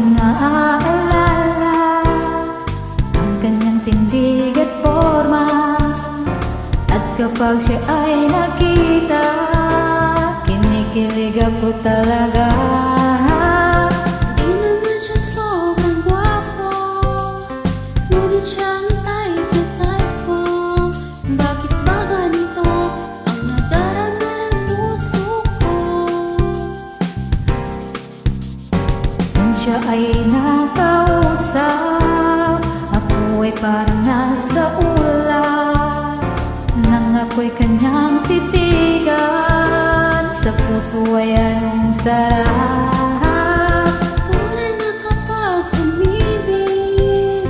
aking naaalala ang kanyang tindig at forma. At kapag siya ay nakita, kinikilig ako talaga. Di naman siya sobrang gwapo, ngunit siyang type na type ko. Bakit ba ganito ang nadarama ng puso ko? Kung siya ay nakausap, ako ay parang nasa ulap. Nang ako'y kanyang titigan, sa puso ay anong sarap. Tunay na kapag umibig,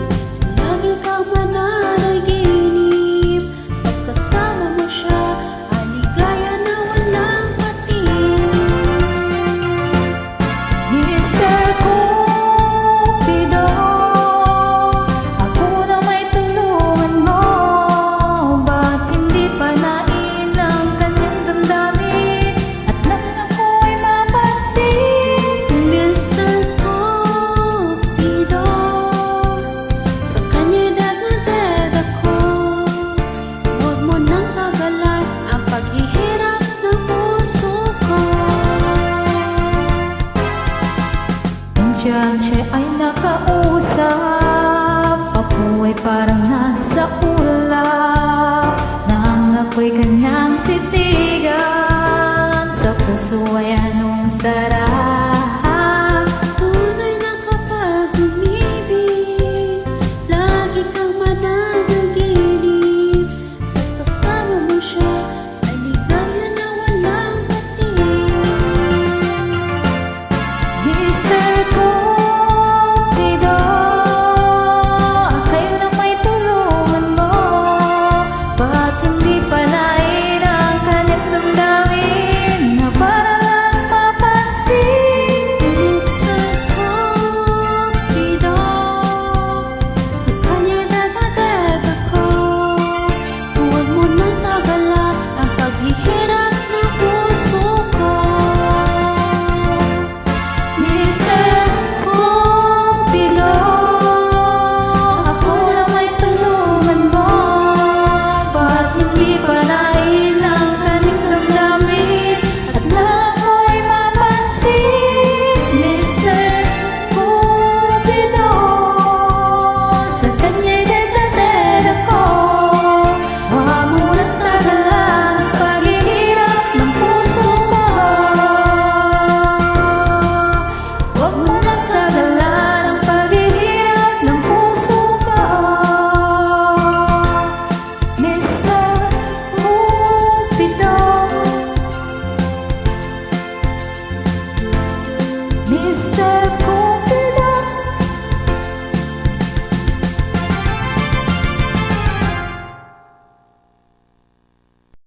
lagi kang mananaginip. Pagkasama mo siya, aligaya na walang patig. Mr. Cupido, ako na may tulungan mo. Ba't hindi panain ang kanyang damdamin at nang ako'y mapansin? Mr. Cupido, sa kanya'y dadadad ako. Huwag mo nang tagalan ang paghihirap ng puso ko. Kung siya ay nakausap, ako ay parang nasa ulap. Nang ako'y kanyang